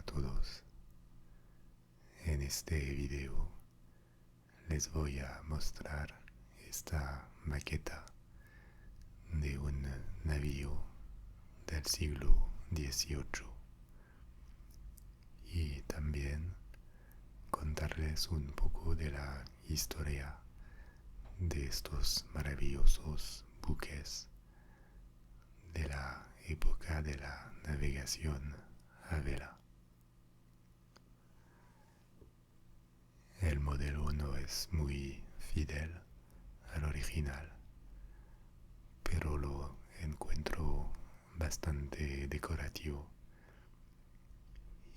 a todos. En este video les voy a mostrar esta maqueta de un navío del siglo XVIII y también contarles un poco de la historia de estos maravillosos buques de la época de la navegación a vela. El modelo no es muy fidel al original, pero lo encuentro bastante decorativo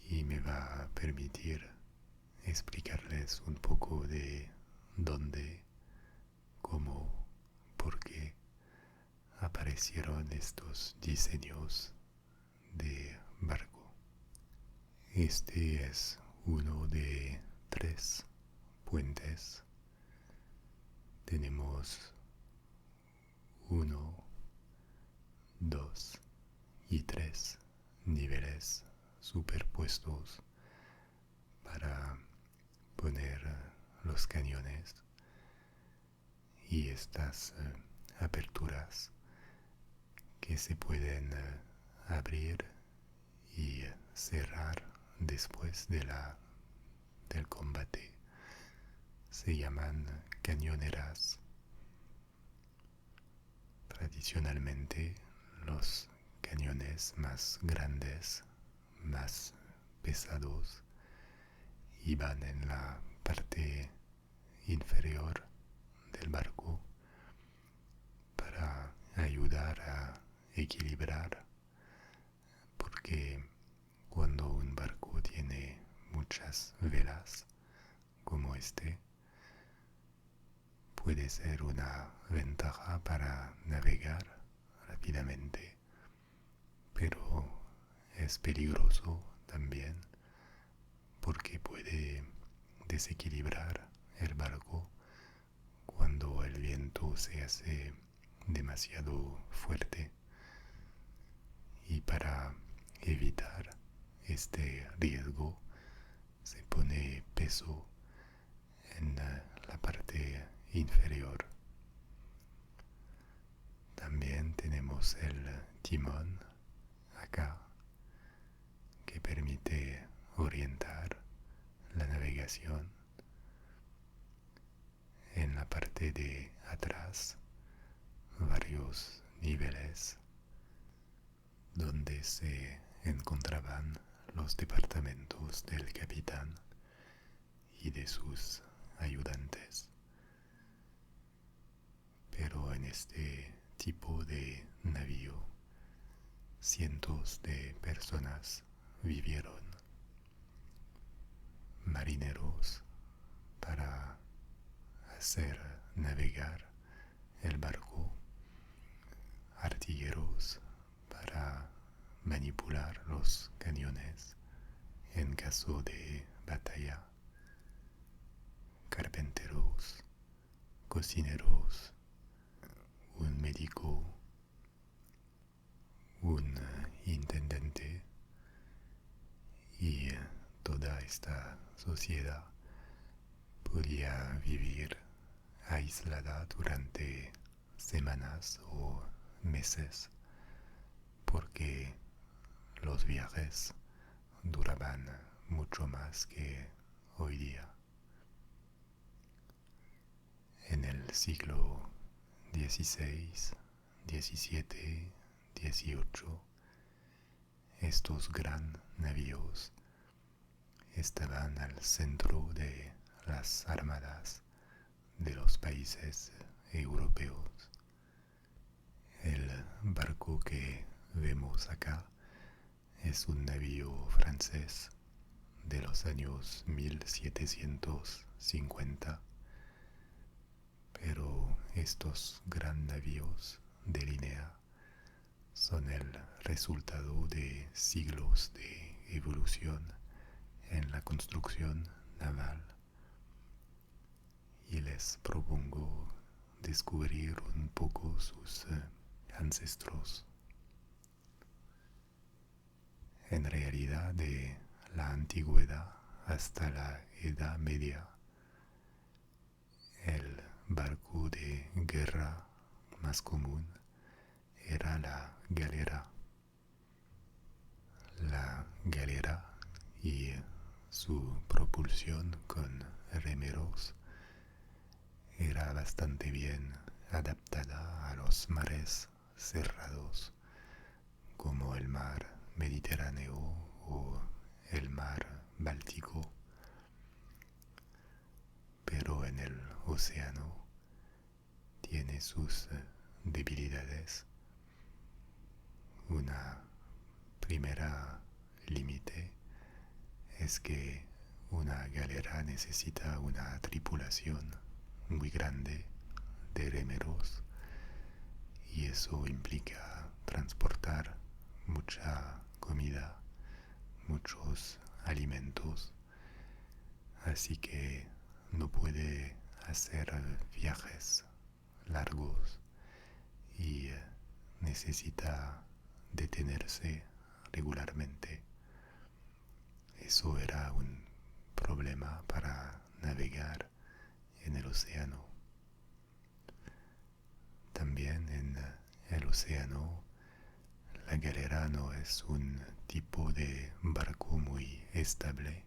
y me va a permitir explicarles un poco de dónde, cómo, por qué aparecieron estos diseños de barco. Este es uno de 3 puentes. Tenemos 1, 2 y 3 niveles superpuestos para poner los cañones y estas aperturas que se pueden abrir y cerrar después del combate se llaman cañoneras. Tradicionalmente los cañones más grandes, más pesados, iban en la parte inferior del barco para ayudar a equilibrar, porque cuando un barco tiene muchas velas como este, puede ser una ventaja para navegar rápidamente, pero es peligroso también porque puede desequilibrar el barco cuando el viento se hace demasiado fuerte. Y para evitar este riesgo se pone peso en la parte inferior. También tenemos el timón acá que permite orientar la navegación. En la parte de atrás varios niveles donde se encontraban los departamentos del capitán y de sus ayudantes. Pero en este tipo de navío cientos de personas vivieron, marineros para hacer navegar el barco, artilleros para manipular los cañones en caso de batalla, carpinteros, cocineros, un médico, un intendente y toda esta sociedad podía vivir aislada durante semanas o meses porque los viajes duraban mucho más que hoy día. En el siglo XVI, XVII, XVIII, estos gran navíos estaban al centro de las armadas de los países europeos. El barco que vemos acá es un navío francés de los años 1750, pero estos gran navíos de línea son el resultado de siglos de evolución en la construcción naval y les propongo descubrir un poco sus ancestros. En realidad de la antigüedad hasta la Edad Media, el barco de guerra más común era la galera. La galera y su propulsión con remeros era bastante bien adaptada a los mares cerrados como el mar Mediterráneo o el mar Báltico, pero en el océano tiene sus debilidades. Una primera límite es que una galera necesita una tripulación muy grande de remeros y eso implica transportar mucha comida, muchos alimentos, así que no puede hacer viajes largos y necesita detenerse regularmente. Eso era un problema para navegar en el océano. También en el océano, la galera no es un tipo de barco muy estable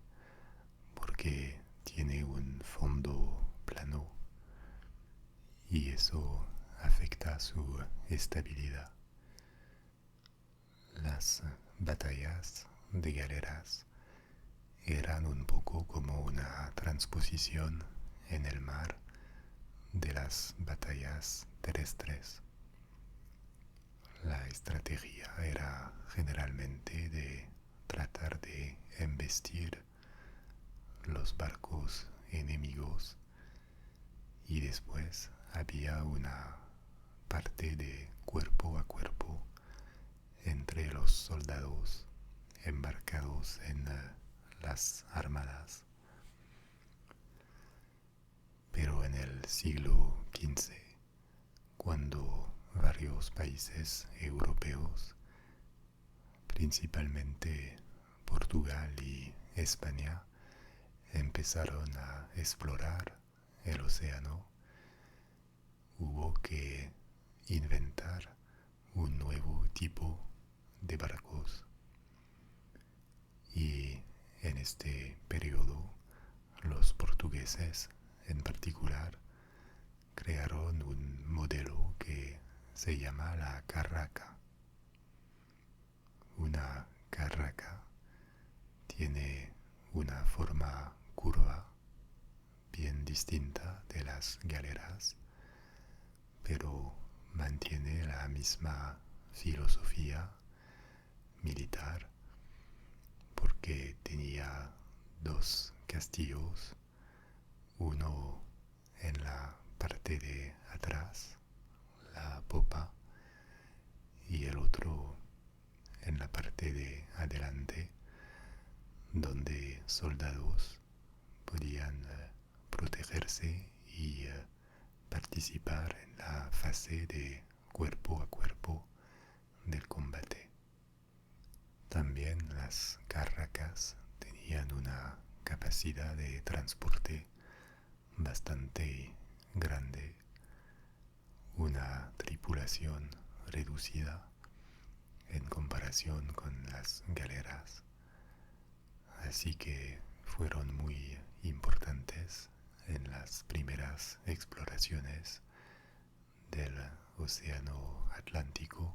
porque tiene un fondo plano y eso afecta su estabilidad. Las batallas de galeras eran un poco como una transposición en el mar de las batallas terrestres. La estrategia era generalmente de tratar de embestir los barcos enemigos y después había una parte de cuerpo a cuerpo entre los soldados embarcados en las armadas. Pero en el siglo XV, cuando varios países europeos, principalmente Portugal y España, empezaron a explorar el océano, hubo que inventar un nuevo tipo de barcos. Y en este periodo, los portugueses en particular crearon un modelo que se llama la carraca. Una carraca tiene una forma curva bien distinta de las galeras, pero mantiene la misma filosofía militar porque tenía dos castillos, uno en la parte de atrás, la popa, y el otro en la parte de adelante, donde soldados podían protegerse y participar en la fase de cuerpo a cuerpo del combate. También las carracas tenían una capacidad de transporte bastante grande, una tripulación reducida en comparación con las galeras, así que fueron muy importantes en las primeras exploraciones del Océano Atlántico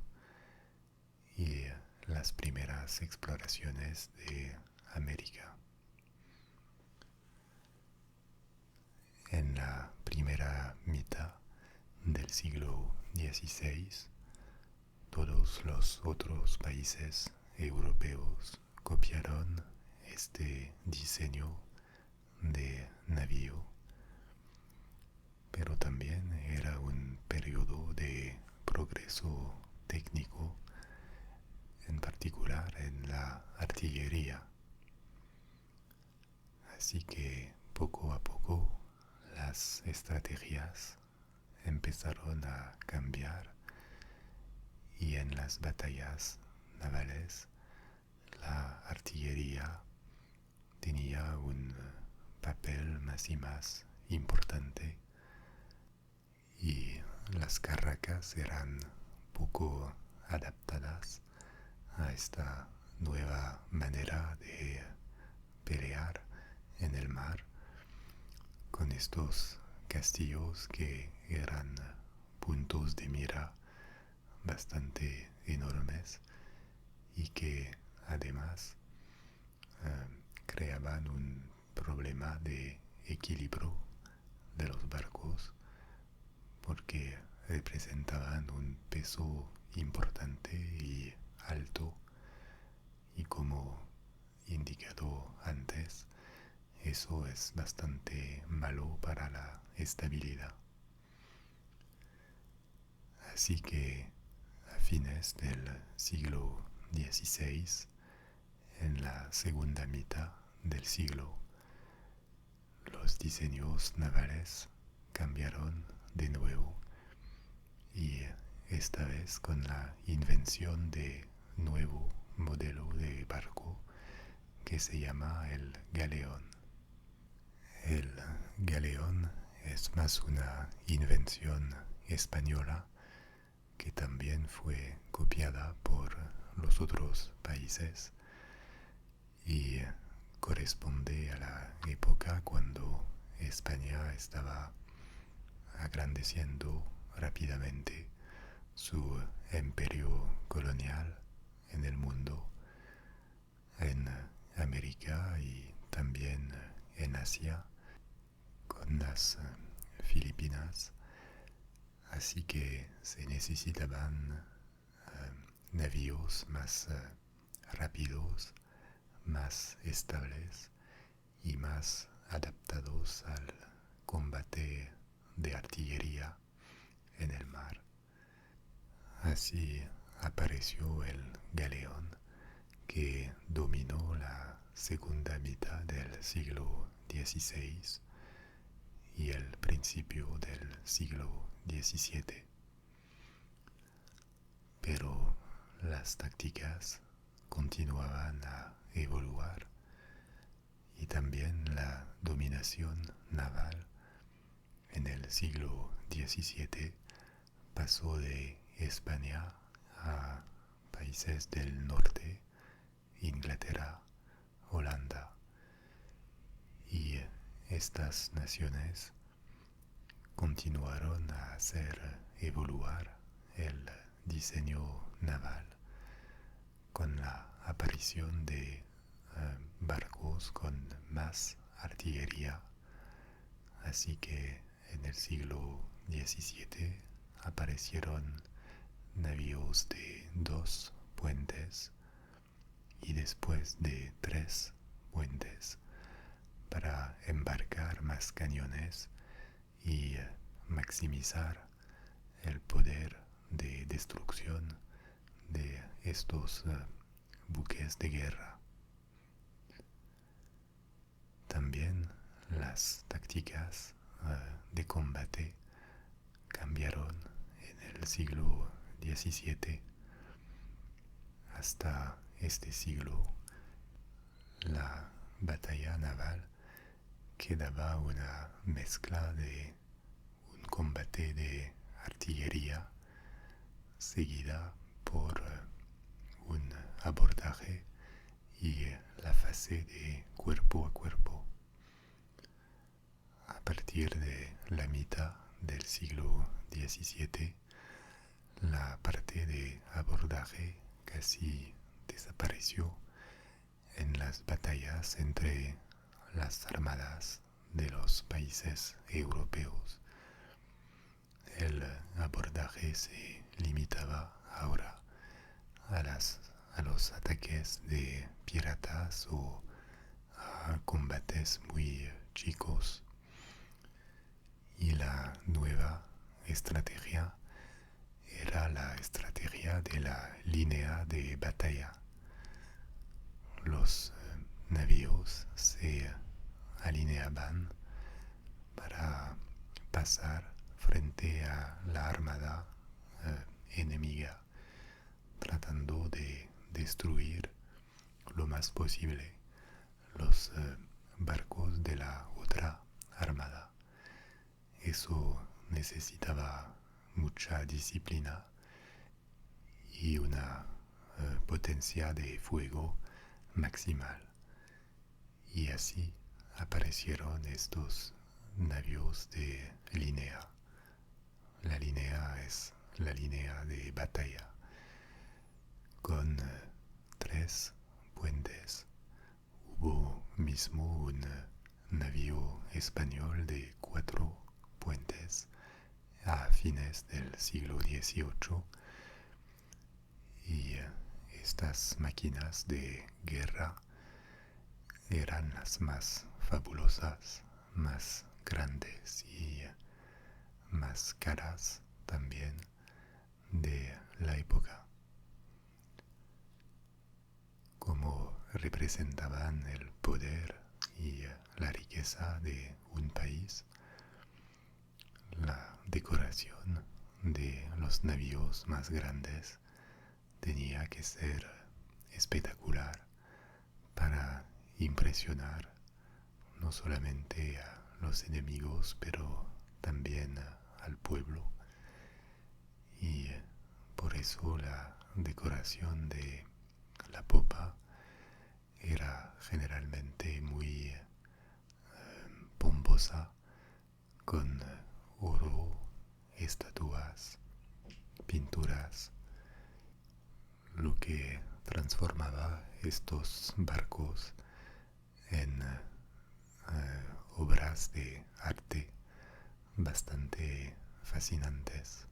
y las primeras exploraciones de América. En la primera mitad del siglo XVI, todos los otros países europeos copiaron este diseño de navío, pero también era un periodo de progreso técnico, en particular en la artillería. Así que poco a poco las estrategias empezaron a cambiar y en las batallas navales la artillería más y más importante, y las carracas eran poco adaptadas a esta nueva manera de pelear en el mar, con estos castillos que eran puntos de mira bastante enormes y que además creaban un problema de equilibrio de los barcos porque representaban un peso importante y alto, y como indicado antes, eso es bastante malo para la estabilidad. Así que a fines del siglo XVI, en la segunda mitad del siglo, los diseños navales cambiaron de nuevo, y esta vez con la invención de nuevo modelo de barco que se llama el galeón. El galeón es más una invención española que también fue copiada por los otros países y corresponde a la época cuando España estaba agrandeciendo rápidamente su imperio colonial en el mundo, en América y también en Asia, con las Filipinas. Así que se necesitaban navíos más rápidos, más estables y más adaptados al combate de artillería en el mar. Así apareció el galeón, que dominó la segunda mitad del siglo XVI y el principio del siglo XVII. Pero las tácticas continuaban a evoluar, y también la dominación naval en el siglo XVII pasó de España a países del norte, Inglaterra, Holanda, y estas naciones continuaron a hacer evoluar el diseño naval con la aparición de barcos con más artillería. Así que en el siglo XVII aparecieron navíos de 2 puentes y después de 3 puentes para embarcar más cañones y maximizar el poder de destrucción de estos buques de guerra. También las tácticas de combate cambiaron en el siglo XVII. Hasta este siglo, la batalla naval quedaba una mezcla de un combate de artillería seguida por un abordaje y la fase de cuerpo a cuerpo. A partir de la mitad del siglo XVII, la parte de abordaje casi desapareció en las batallas entre las armadas de los países europeos. El abordaje se limitaba ahora a los ataques de piratas o a combates muy chicos, y la nueva estrategia era la estrategia de la línea de batalla. Los navíos se alineaban para pasar frente a la armada enemiga, tratando de destruir lo más posible los barcos de la otra armada. Eso necesitaba mucha disciplina y una potencia de fuego maximal. Y así aparecieron estos navíos de línea. La línea es la línea de batalla, con tres puentes. Hubo mismo un navío español de 4 puentes a fines del siglo XVIII y estas máquinas de guerra eran las más fabulosas, más grandes y más caras también de la época. Como representaban el poder y la riqueza de un país, la decoración de los navíos más grandes tenía que ser espectacular para impresionar no solamente a los enemigos, pero también al pueblo. Y por eso la decoración de la popa era generalmente muy pomposa, con oro, estatuas, pinturas, lo que transformaba estos barcos en obras de arte bastante fascinantes.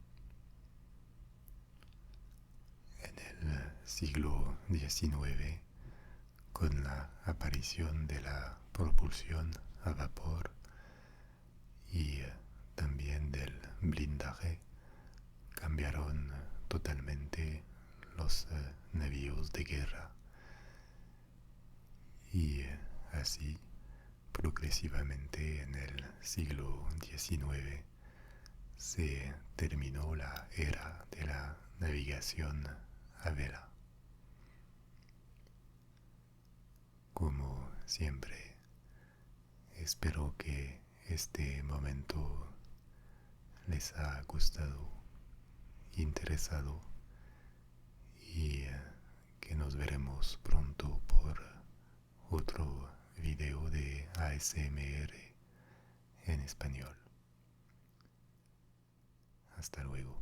En el siglo XIX, con la aparición de la propulsión a vapor y también del blindaje, cambiaron totalmente los navíos de guerra y así progresivamente en el siglo XIX se terminó la era de la navegación a vela. Como siempre, espero que este momento les ha gustado, interesado y que nos veremos pronto por otro video de ASMR en español. Hasta luego.